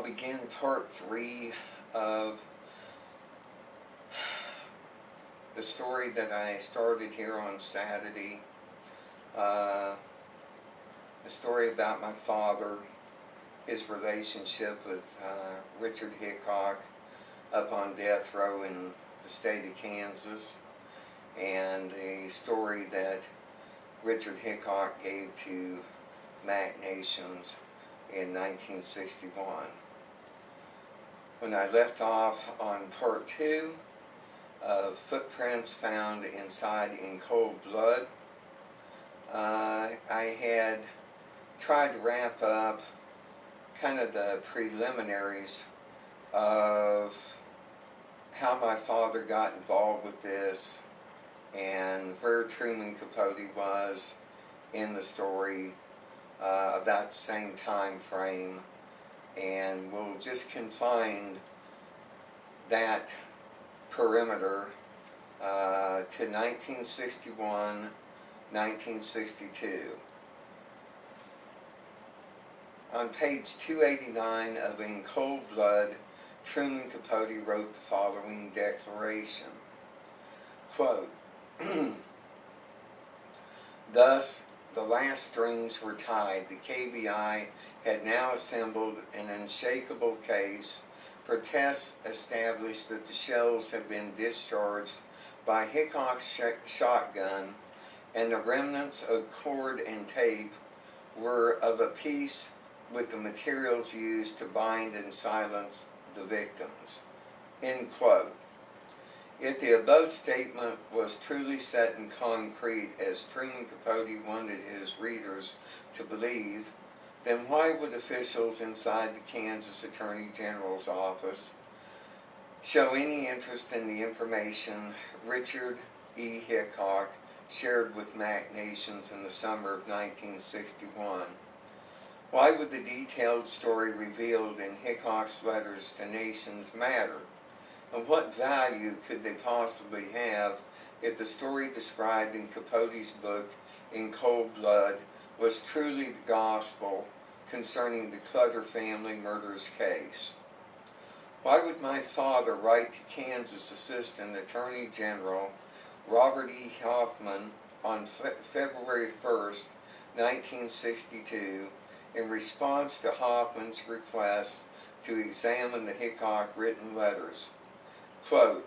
begin part 3 of the story that I started here on Saturday. The story about my father, his relationship with Richard Hickok up on death row in the state of Kansas, and the story that Richard Hickok gave to MACK nations in 1961. When I left off on part 2 of footprints found inside in cold blood, I had tried to wrap up kind of the preliminaries of how my father got involved with this and where Truman Capote was in the story about the same time frame, and we'll just confine that perimeter to 1961, 1962. On page 289 of In Cold Blood, Truman Capote wrote the following declaration, quote, "Thus, the last strings were tied. The KBI had now assembled an unshakable case. Protests established that the shells had been discharged by Hickok's shotgun, and the remnants of cord and tape were of a piece with the materials used to bind and silence the victims." End quote. If the above statement was truly set in concrete, as Truman Capote wanted his readers to believe, then why would officials inside the Kansas Attorney General's office show any interest in the information Richard E. Hickok shared with MACK nations in the summer of 1961? Why would the detailed story revealed in Hickok's letters to nations matter? And what value could they possibly have if the story described in Capote's book In Cold Blood was truly the gospel concerning the Clutter family murders case? Why would my father write to Kansas Assistant Attorney General Robert E. Hoffman on February 1st, 1962, in response to Hoffman's request to examine the Hickok written letters? Quote,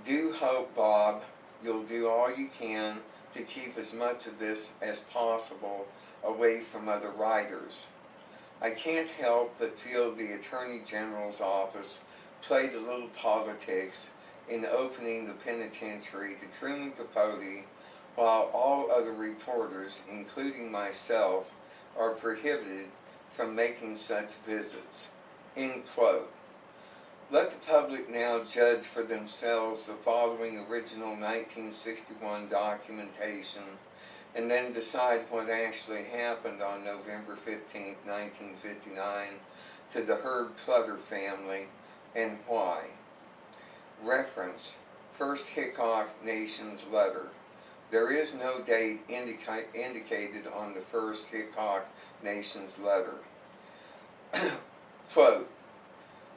"Do hope, Bob, you'll do all you can to keep as much of this as possible away from other writers. I can't help but feel the Attorney General's office played a little politics in opening the penitentiary to Truman Capote, while all other reporters, including myself, are prohibited from making such visits." End quote. Let the public now judge for themselves the following original 1961 documentation, and then decide what actually happened on November 15, 1959 to the Hurd Clutter family, and why. Reference: First Hickok Nation's letter. There is no date indicated on the First Hickok Nation's letter. Quote,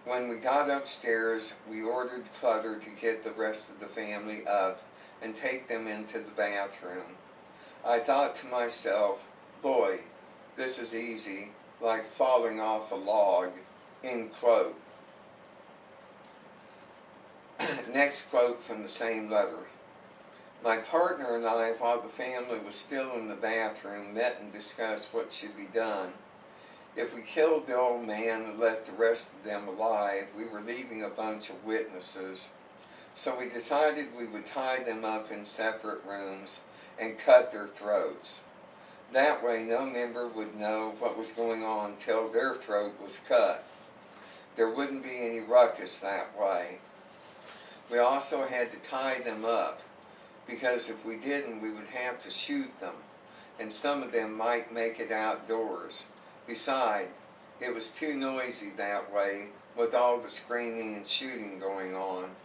"When we got upstairs, we ordered Clutter to get the rest of the family up and take them into the bathroom. I thought to myself, boy, this is easy, like falling off a log." End quote. Next quote from the same letter. "My partner and I, while the family was still in the bathroom, met and discussed what should be done. If we killed the old man and left the rest of them alive, we were leaving a bunch of witnesses. So we decided we would tie them up in separate rooms and cut their throats. That way no member would know what was going on till their throat was cut. There wouldn't be any ruckus that way. We also had to tie them up, because if we didn't, we would have to shoot them, and some of them might make it outdoors. Besides, it was too noisy that way with all the screaming and shooting going on.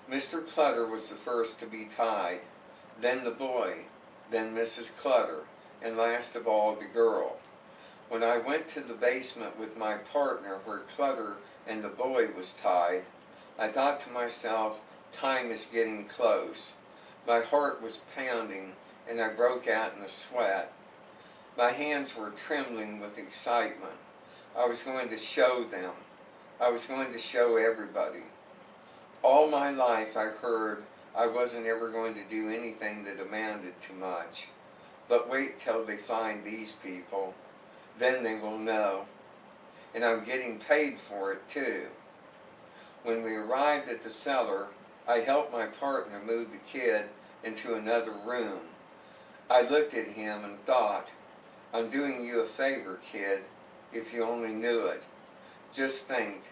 Mr. Clutter was the first to be tied, then the boy, then Mrs. Clutter, and last of all the girl. When I went to the basement with my partner where Clutter and the boy was tied, I thought to myself, time is getting close. My heart was pounding and I broke out in a sweat. My hands were trembling with excitement. I was going to show them. I was going to show everybody. All my life I heard I wasn't ever going to do anything that amounted to much. But wait till they find these people. Then they will know. And I'm getting paid for it too. When we arrived at the cellar, I helped my partner move the kid into another room. I looked at him and thought, I'm doing you a favor, kid, if you only knew it. Just think,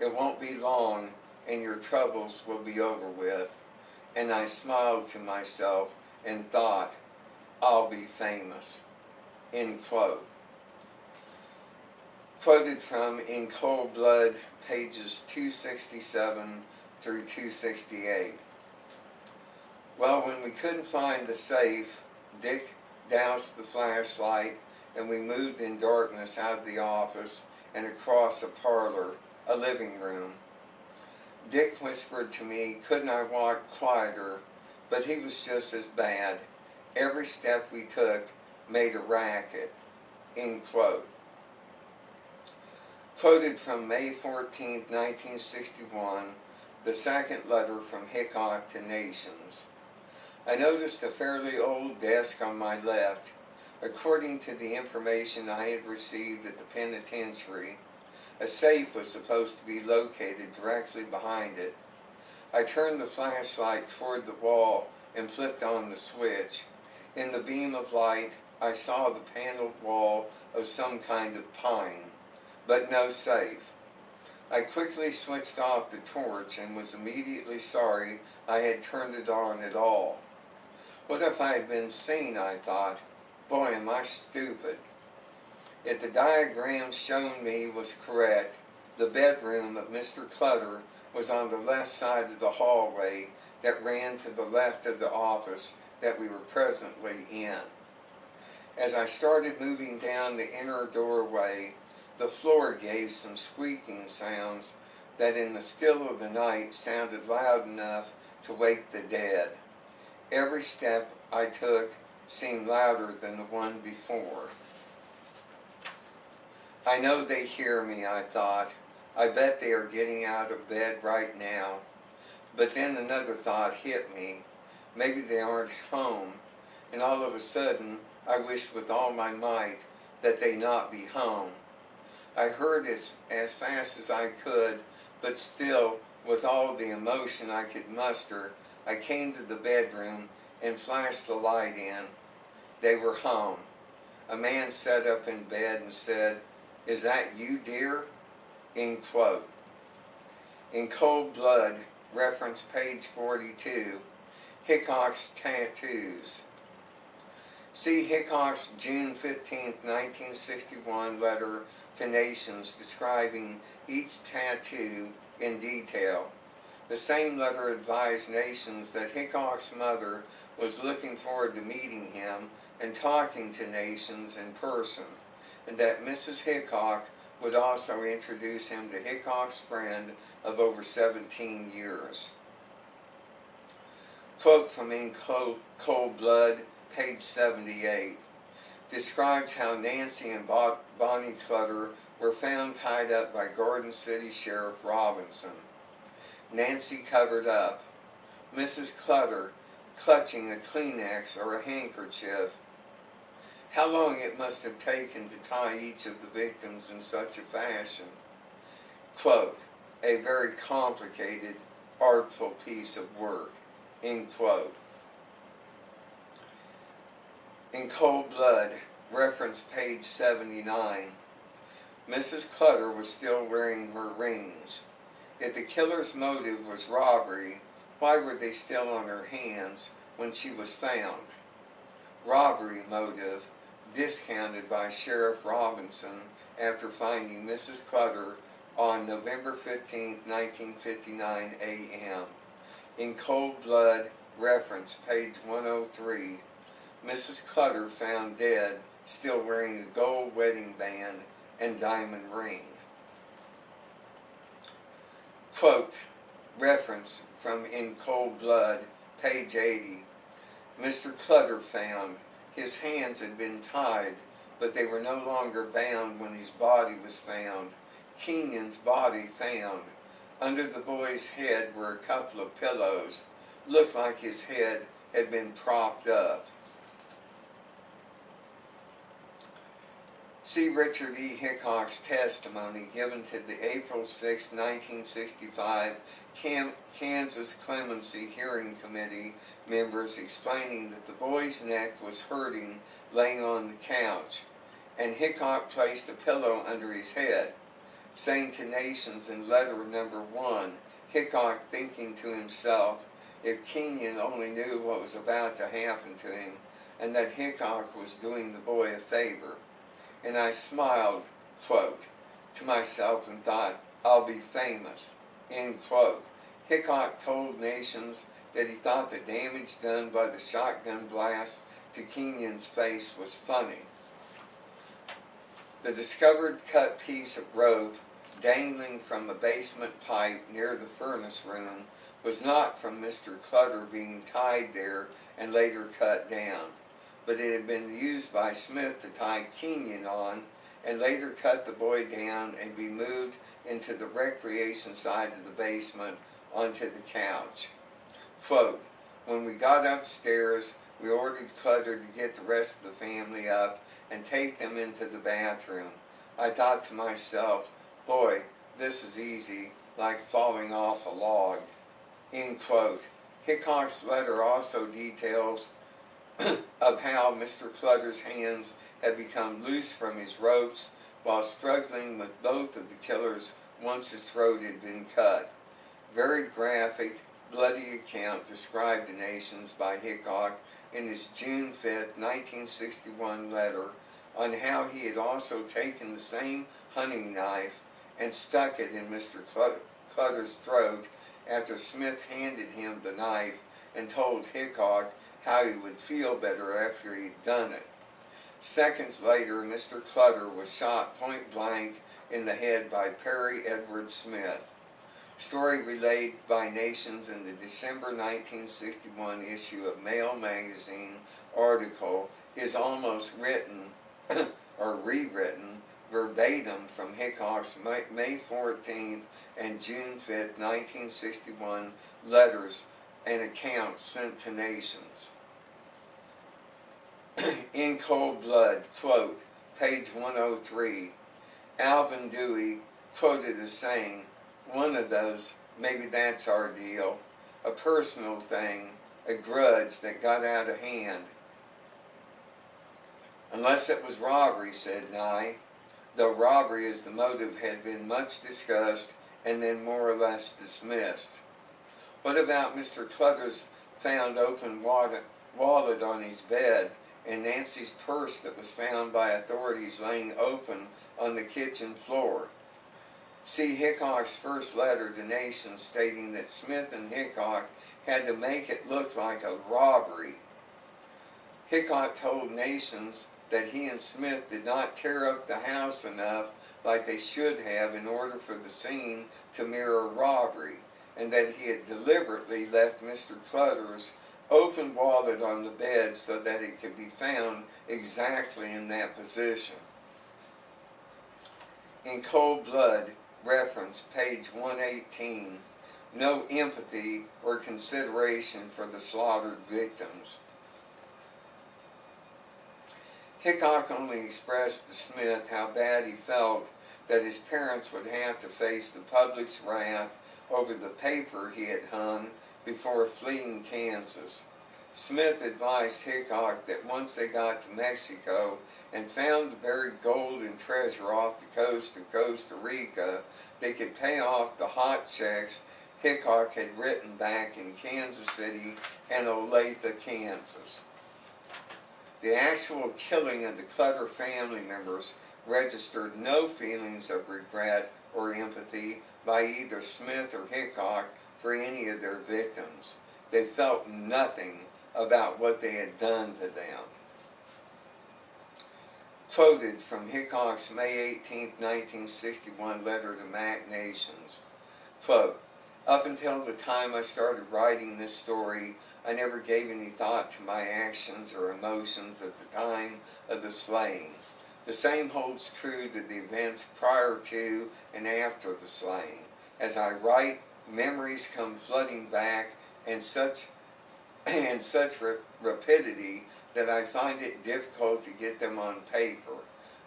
it won't be long and your troubles will be over with. And I smiled to myself and thought, I'll be famous. End quote. Quoted from In Cold Blood, pages 267 through 268. Well, when we couldn't find the safe, Dick doused the flashlight and we moved in darkness out of the office and across a parlor, a living room. Dick whispered to me, couldn't I walk quieter, but he was just as bad. Every step we took made a racket. End quote. Quoted from May 14, 1961, the second letter from Hickok to Nations. I noticed a fairly old desk on my left. According to the information I had received at the penitentiary, a safe was supposed to be located directly behind it. I turned the flashlight toward the wall and flipped on the switch. In the beam of light, I saw the paneled wall of some kind of pine, but no safe. I quickly switched off the torch and was immediately sorry I had turned it on at all. What if I had been seen, I thought. Boy, am I stupid. If the diagram shown me was correct, the bedroom of Mr. Clutter was on the left side of the hallway that ran to the left of the office that we were presently in. As I started moving down the inner doorway, the floor gave some squeaking sounds that in the still of the night sounded loud enough to wake the dead. Every step I took seemed louder than the one before. I know they hear me, I thought. I bet they are getting out of bed right now. But then another thought hit me. Maybe they aren't home. And all of a sudden, I wished with all my might that they not be home. I heard as fast as I could, but still, with all the emotion I could muster, I came to the bedroom and flashed the light in. They were home. A man sat up in bed and said, "Is that you, dear?" End quote. In Cold Blood, reference page 42, Hickok's tattoos. See Hickok's June 15, 1961 letter to Nations describing each tattoo in detail. The same letter advised Nations that Hickok's mother was looking forward to meeting him and talking to Nations in person, and that Mrs. Hickok would also introduce him to Hickok's friend of over 17 years. Quote from In Cold Blood, page 78, describes how Nancy and Bonnie Clutter were found tied up by Garden City Sheriff Robinson. Nancy covered up, Mrs. Clutter clutching a Kleenex or a handkerchief. How long it must have taken to tie each of the victims in such a fashion. Quote, a very complicated, artful piece of work. End quote. In Cold Blood, reference page 79, Mrs. Clutter was still wearing her rings. If the killer's motive was robbery, why were they still on her hands when she was found? Robbery motive discounted by Sheriff Robinson after finding Mrs. Clutter on November 15, 1959 a.m. In Cold Blood, reference page 103, Mrs. Clutter found dead still wearing a gold wedding band and diamond ring. Quote, reference from In Cold Blood, page 80. Mr. Clutter found his hands had been tied, but they were no longer bound when his body was found. Kenyon's body found. Under the boy's head were a couple of pillows. Looked like his head had been propped up. See Richard E. Hickok's testimony given to the April 6, 1965 Kansas Clemency Hearing Committee members, explaining that the boy's neck was hurting laying on the couch, and Hickok placed a pillow under his head, saying to Nations in letter number 1, Hickok thinking to himself, if Kenyon only knew what was about to happen to him, and that Hickok was doing the boy a favor. And I smiled, quote, to myself and thought, I'll be famous, end quote. Hickok told Nations that he thought the damage done by the shotgun blast to Kenyon's face was funny. The discovered cut piece of rope dangling from a basement pipe near the furnace room was not from Mr. Clutter being tied there and later cut down, but it had been used by Smith to tie Kenyon on and later cut the boy down and be moved into the recreation side of the basement onto the couch. Quote, when we got upstairs, we ordered Clutter to get the rest of the family up and take them into the bathroom. I thought to myself, boy, this is easy, like falling off a log. End quote. Hickok's letter also details of how Mr. Clutter's hands had become loose from his ropes while struggling with both of the killers once his throat had been cut. Very graphic, bloody account described to Nations by Hickok in his June 5, 1961 letter on how he had also taken the same hunting knife and stuck it in Mr. Clutter's throat after Smith handed him the knife and told Hickok how he would feel better after he'd done it. Seconds later, Mr. Clutter was shot point blank in the head by Perry Edward Smith. Story relayed by Nations in the December 1961 issue of Mail magazine article is almost written or rewritten verbatim from Hickok's May 14th and June 5th, 1961 letters and accounts sent to Nations. In Cold Blood, quote, page 103, Alvin Dewey quoted as saying, one of those, maybe that's our deal, a personal thing, a grudge that got out of hand. Unless it was robbery, said Nye, though robbery as the motive had been much discussed and then more or less dismissed. What about Mr. Clutter's found open wallet on his bed and Nancy's purse that was found by authorities laying open on the kitchen floor? See Hickok's first letter to Nations stating that Smith and Hickok had to make it look like a robbery. Hickok told Nations that he and Smith did not tear up the house enough like they should have in order for the scene to mirror robbery, and that he had deliberately left Mr. Clutter's open wallet on the bed so that it could be found exactly in that position. In Cold Blood, reference page 118, no empathy or consideration for the slaughtered victims. Hickok only expressed to Smith how bad he felt that his parents would have to face the public's wrath over the paper he had hung before fleeing Kansas. Smith advised Hickok that once they got to Mexico and found the buried gold and treasure off the coast of Costa Rica, they could pay off the hot checks Hickok had written back in Kansas City and Olathe, Kansas. The actual killing of the Clutter family members registered no feelings of regret or empathy by either Smith or Hickok for any of their victims. They felt nothing about what they had done to them. Quoted from Hickok's May 18, 1961 letter to MACK Nations. Quote, "Up until the time I started writing this story, I never gave any thought to my actions or emotions at the time of the slaying. The same holds true to the events prior to and after the slaying. As I write, memories come flooding back in such rapidity that I find it difficult to get them on paper.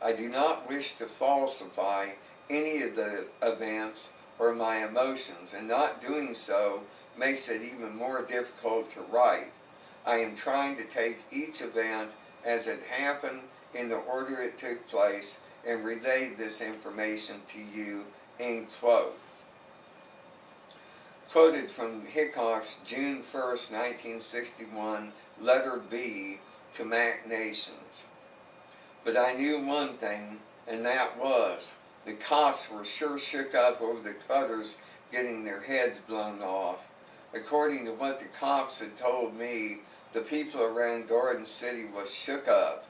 I do not wish to falsify any of the events or my emotions, and not doing so makes it even more difficult to write. I am trying to take each event as it happened in the order it took place and relay this information to you," end quote. Quoted from Hickok's June 1st, 1961 letter B to MACK Nations. "But I knew one thing, and that was, the cops were sure shook up over the Clutters getting their heads blown off. According to what the cops had told me, the people around Garden City was shook up.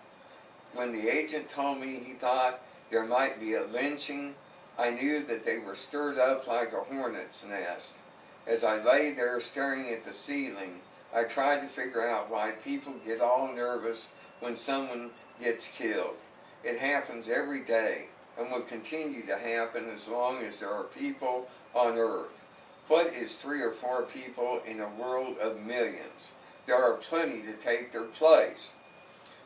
When the agent told me he thought there might be a lynching, I knew that they were stirred up like a hornet's nest. As I lay there staring at the ceiling, I tried to figure out why people get all nervous when someone gets killed. It happens every day and will continue to happen as long as there are people on Earth. What is 3 or 4 people in a world of millions? There are plenty to take their place.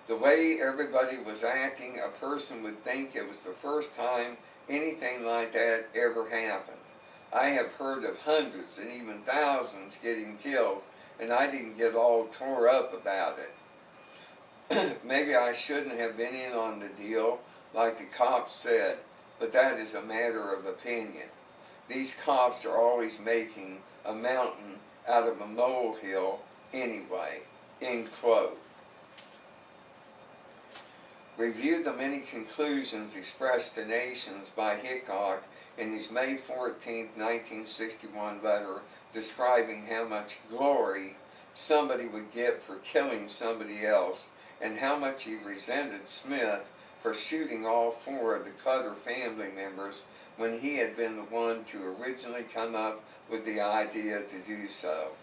The way everybody was acting, a person would think it was the first time anything like that ever happened. I have heard of hundreds and even thousands getting killed, and I didn't get all tore up about it. Maybe I shouldn't have been in on the deal, like the cops said, but that is a matter of opinion. These cops are always making a mountain out of a molehill anyway," end quote. Review the many conclusions expressed to nations by Hickok in his May 14, 1961 letter describing how much glory somebody would get for killing somebody else, and how much he resented Smith for shooting all 4 of the Clutter family members when he had been the one to originally come up with the idea to do so.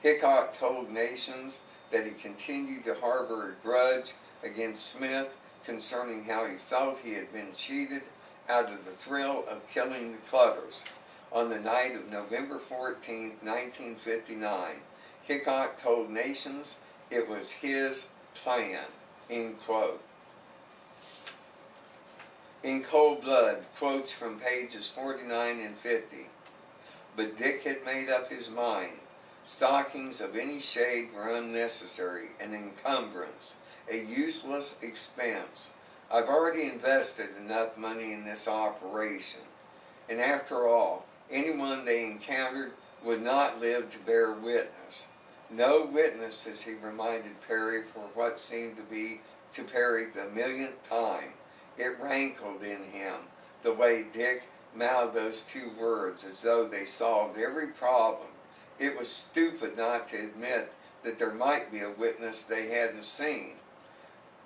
Hickok told nations that he continued to harbor a grudge against Smith concerning how he felt he had been cheated out of the thrill of killing the Clutters. On the night of November 14, 1959, Hickok told nations it was his plan, end quote. In Cold Blood, quotes from pages 49 and 50. "But Dick had made up his mind. Stockings of any shade were unnecessary, an encumbrance, a useless expense. I've already invested enough money in this operation. And after all, anyone they encountered would not live to bear witness. No witness," as he reminded Perry for what seemed to be to Perry the millionth time. It rankled in him, the way Dick mouthed those 2 words as though they solved every problem. It was stupid not to admit that there might be a witness they hadn't seen.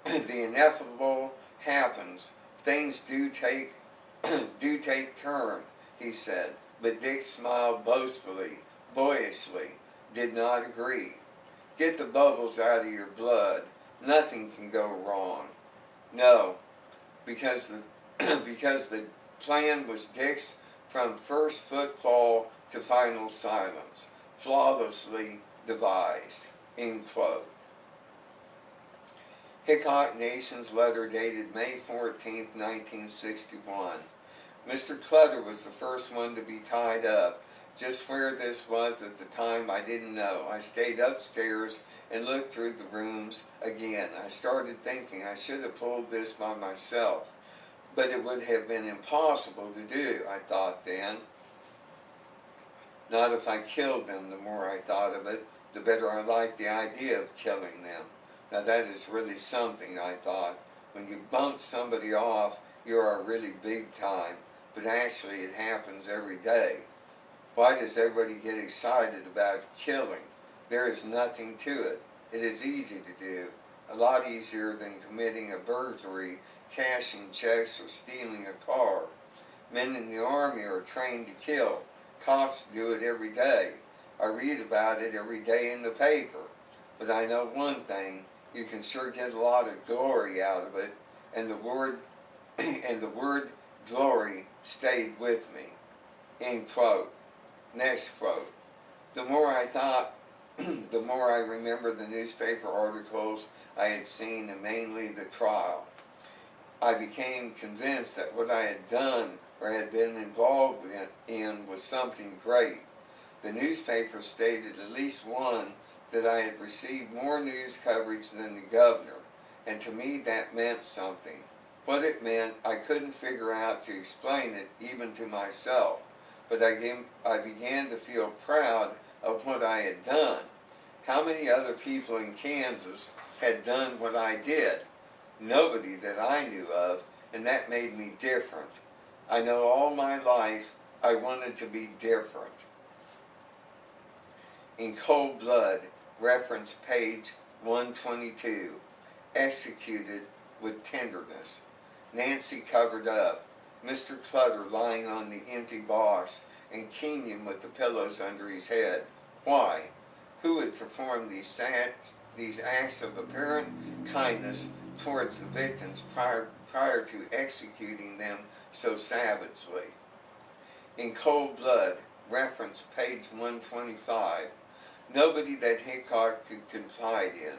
"The ineffable happens. Things do take turn," he said, but Dick smiled boyishly, did not agree. "Get the bubbles out of your blood. Nothing can go wrong." No, because the plan was Dick's from first footfall to final silence, flawlessly devised, end quote. Hickok Nations letter dated May 14, 1961. "Mr. Clutter was the first one to be tied up. Just where this was at the time I didn't know. I stayed upstairs and looked through the rooms again. I started thinking I should have pulled this by myself, but it would have been impossible to do, I thought then. Not if I killed them. The more I thought of it, the better I liked the idea of killing them. Now that is really something, I thought. When you bump somebody off, you are really big time, but actually it happens every day. Why does everybody get excited about killing? There is nothing to it. It is easy to do, a lot easier than committing a burglary cashing checks or stealing a car. Men in the Army are trained to kill. Cops do it every day. I read about it every day in the paper. But I know one thing, you can sure get a lot of glory out of it, and the word glory stayed with me. End quote. Next quote. The more I thought, the more I remember the newspaper articles I had seen, and mainly the trial. I became convinced that what I had done or had been involved in was something great. The newspaper stated at least one that I had received more news coverage than the governor, and to me that meant something. What it meant, I couldn't figure out to explain it even to myself, but I began to feel proud of what I had done. How many other people in Kansas had done what I did? Nobody that I knew of, and that made me different. I know all my life I wanted to be different. In cold blood, reference page 122, executed with tenderness. Nancy covered up, Mr. Clutter lying on the empty box, and Kenyon with the pillows under his head. Why? Who would perform these acts of apparent kindness towards the victims prior to executing them so savagely? In cold blood, reference page 125, nobody that Hickok could confide in.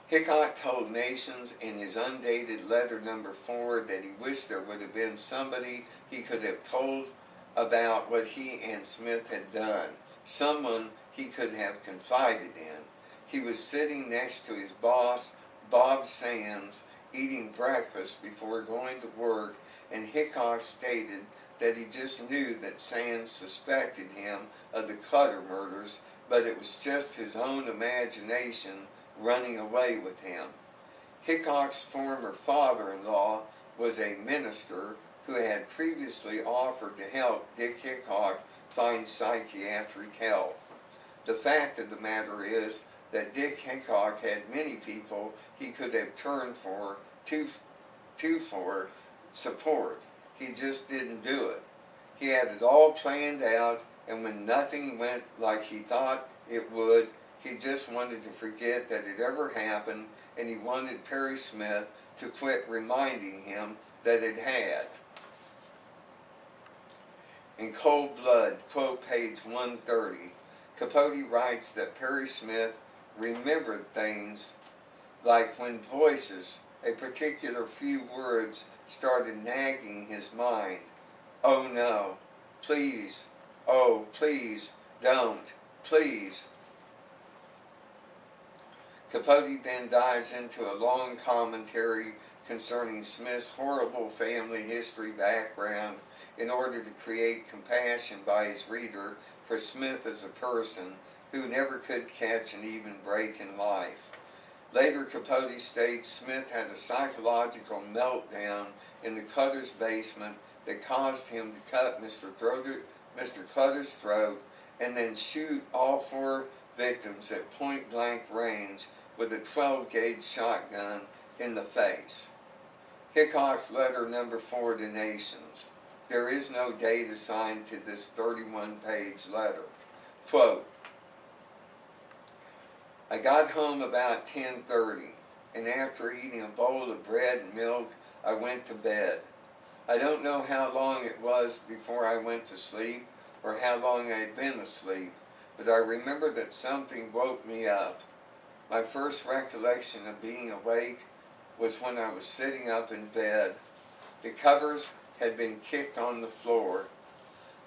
Hickok told Nations in his undated letter number 4 that he wished there would have been somebody he could have told about what he and Smith had done, someone he could have confided in. He was sitting next to his boss, Bob Sands, eating breakfast before going to work, and Hickok stated that he just knew that Sands suspected him of the Clutter murders, but it was just his own imagination running away with him. Hickok's former father-in-law was a minister who had previously offered to help Dick Hickok find psychiatric help. The fact of the matter is that Dick Hickok had many people he could have turned for support. He just didn't do it. He had it all planned out, and when nothing went like he thought it would, he just wanted to forget that it ever happened, and he wanted Perry Smith to quit reminding him that it had. In cold blood, quote page 130, Capote writes that Perry Smith remembered things like when voices, a particular few words, started nagging his mind. Oh no, please, oh please, don't, please. Capote then dives into a long commentary concerning Smith's horrible family history background in order to create compassion by his reader for Smith as a person who never could catch an even break in life. Later, Capote states Smith had a psychological meltdown in the Clutter's basement that caused him to cut Mr. Clutter's throat and then shoot all 4 victims at point-blank range with a 12-gauge shotgun in the face. Hickok's letter number 4 to Nations. There is no date assigned to this 31-page letter. Quote, I got home about 10:30, and after eating a bowl of bread and milk, I went to bed. I don't know how long it was before I went to sleep, or how long I had been asleep, but I remember that something woke me up. My first recollection of being awake was when I was sitting up in bed. The covers had been kicked on the floor.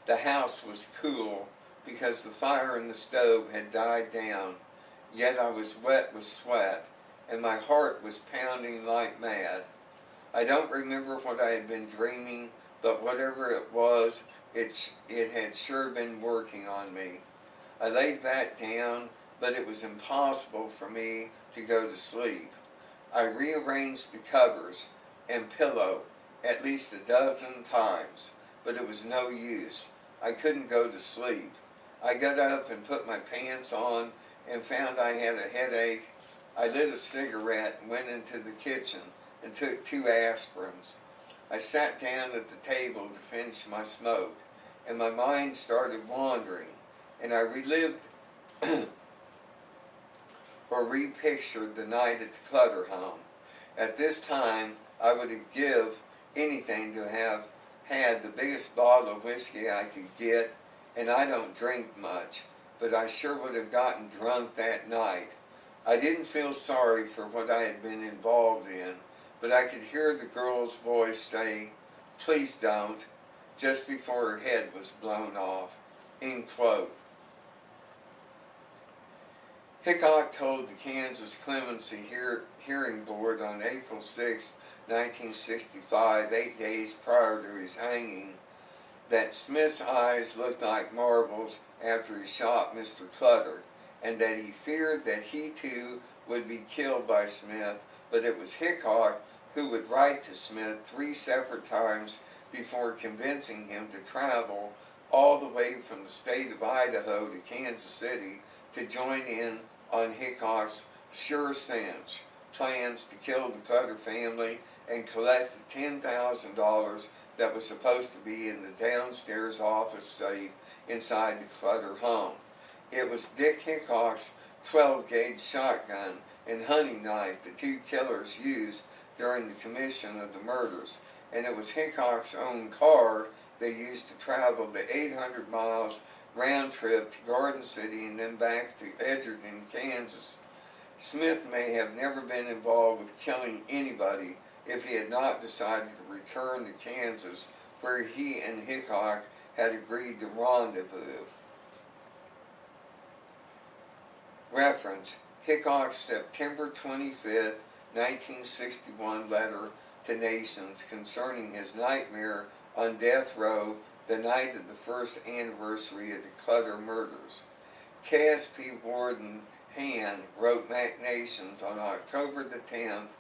The house was cool because the fire in the stove had died down, yet I was wet with sweat, and my heart was pounding like mad. I don't remember what I had been dreaming, but whatever it was, it had sure been working on me. I laid back down, but it was impossible for me to go to sleep. I rearranged the covers and pillow at least a dozen times, but it was no use. I couldn't go to sleep. I got up and put my pants on and found I had a headache. I lit a cigarette and went into the kitchen and took 2 aspirins. I sat down at the table to finish my smoke, and my mind started wandering, and I relived or repictured the night at the Clutter home. At this time, I would have given anything to have had the biggest bottle of whiskey I could get, and I don't drink much, but I sure would have gotten drunk that night. I didn't feel sorry for what I had been involved in, but I could hear the girl's voice say, "Please don't," just before her head was blown off. End quote. Hickok told the Kansas Clemency Hearing Board on April 6, 1965, 8 days prior to his hanging, that Smith's eyes looked like marbles after he shot Mr. Clutter, and that he feared that he too would be killed by Smith, but it was Hickok who would write to Smith 3 separate times before convincing him to travel all the way from the state of Idaho to Kansas City to join in on Hickok's sure cinch plans to kill the Clutter family and collect the $10,000 that was supposed to be in the downstairs office safe inside the Clutter home. It was Dick Hickok's 12-gauge shotgun and hunting knife the 2 killers used during the commission of the murders, and it was Hickok's own car they used to travel the 800 miles round trip to Garden City and then back to Edgerton, Kansas. Smith may have never been involved with killing anybody if he had not decided to return to Kansas, where he and Hickok had agreed to rendezvous. Reference: Hickok's September 25, 1961 letter to Nations concerning his nightmare on death row the night of the first anniversary of the Clutter murders. KSP Warden Hand wrote MACK Nations on October the 10th,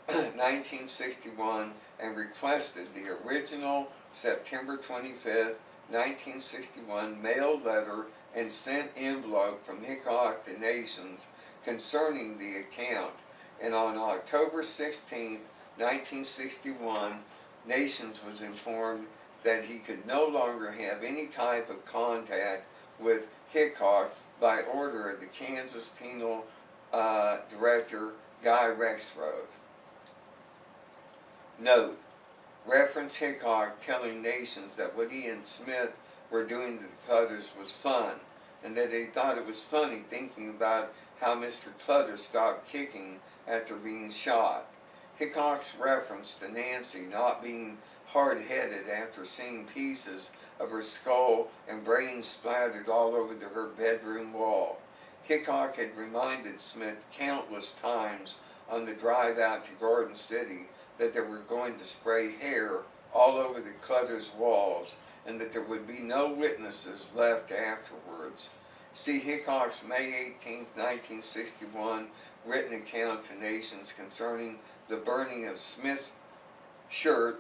1961, and requested the original September 25th, 1961 mailed letter and sent envelope from Hickok to Nations concerning the account, and on October 16th, 1961, Nations was informed that he could no longer have any type of contact with Hickok by order of the Kansas Penal Director Guy Rexroad. Note: reference Hickok telling Nations that what he and Smith were doing to the Clutters was fun, and that he thought it was funny thinking about how Mr. Clutter stopped kicking after being shot. Hickok's reference to Nancy not being hard-headed after seeing pieces of her skull and brains splattered all over her bedroom wall. Hickok had reminded Smith countless times on the drive out to Garden City that they were going to spray hair all over the Clutter's walls and that there would be no witnesses left afterwards. See Hickok's May 18, 1961 written account to Nations concerning the burning of Smith's shirt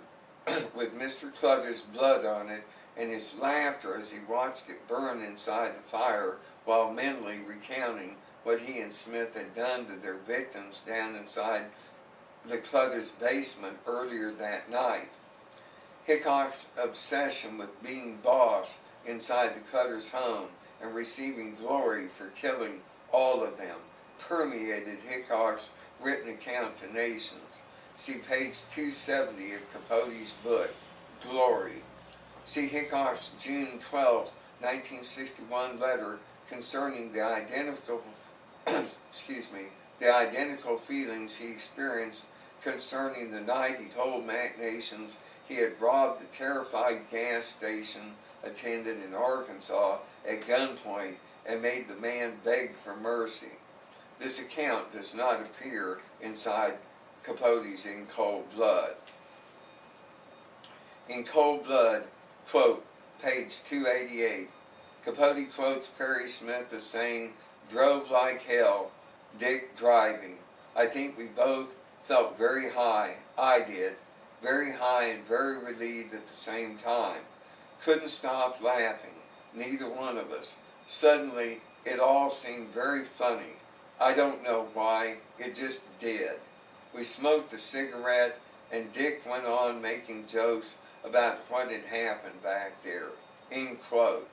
with Mr. Clutter's blood on it, and his laughter as he watched it burn inside the fire while mentally recounting what he and Smith had done to their victims down inside the Clutter's basement earlier that night. Hickok's obsession with being boss inside the Clutter's home and receiving glory for killing all of them permeated Hickok's written account to Nations. See page 270 of Capote's book, Glory. See Hickok's June 12, 1961 letter concerning the identical the identical feelings he experienced concerning the night he told MACK Nations he had robbed the terrified gas station attendant in Arkansas at gunpoint and made the man beg for mercy. This account does not appear inside Capote's In Cold Blood. In Cold Blood, quote, page 288, Capote quotes Perry Smith as saying, "Drove like hell, Dick driving. I think we both felt very high. I did. Very high and very relieved at the same time. Couldn't stop laughing, neither one of us. Suddenly, it all seemed very funny. I don't know why, it just did." We smoked a cigarette, and Dick went on making jokes about what had happened back there. End quote.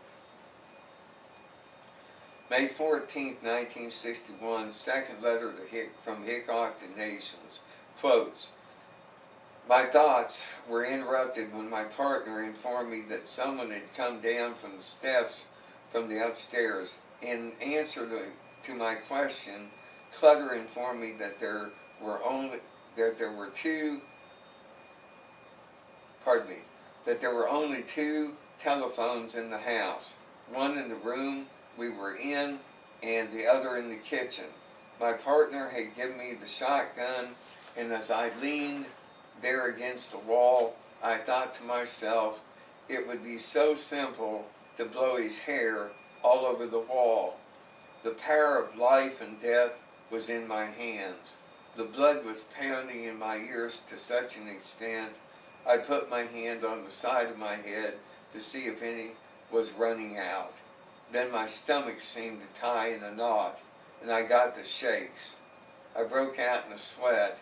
May 14, 1961, second letter from Hickok to Nations. Quotes, my thoughts were interrupted when my partner informed me that someone had come down from the steps from the upstairs. In answer to my question, Clutter informed me that there were only two telephones in the house, one in the room we were in and the other in the kitchen. My partner had given me the shotgun, and as I leaned there against the wall, I thought to myself, it would be so simple to blow his hair all over the wall. The power of life and death was in my hands. The blood was pounding in my ears to such an extent, I put my hand on the side of my head to see if any was running out. Then my stomach seemed to tie in a knot, and I got the shakes. I broke out in a sweat,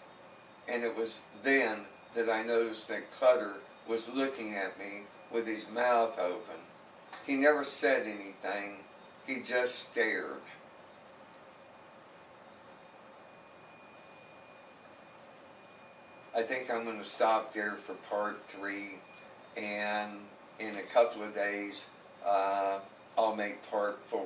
and it was then that I noticed that Clutter was looking at me with his mouth open. He never said anything, he just stared. I think I'm going to stop there for part 3, and in a couple of days I'll make part 4.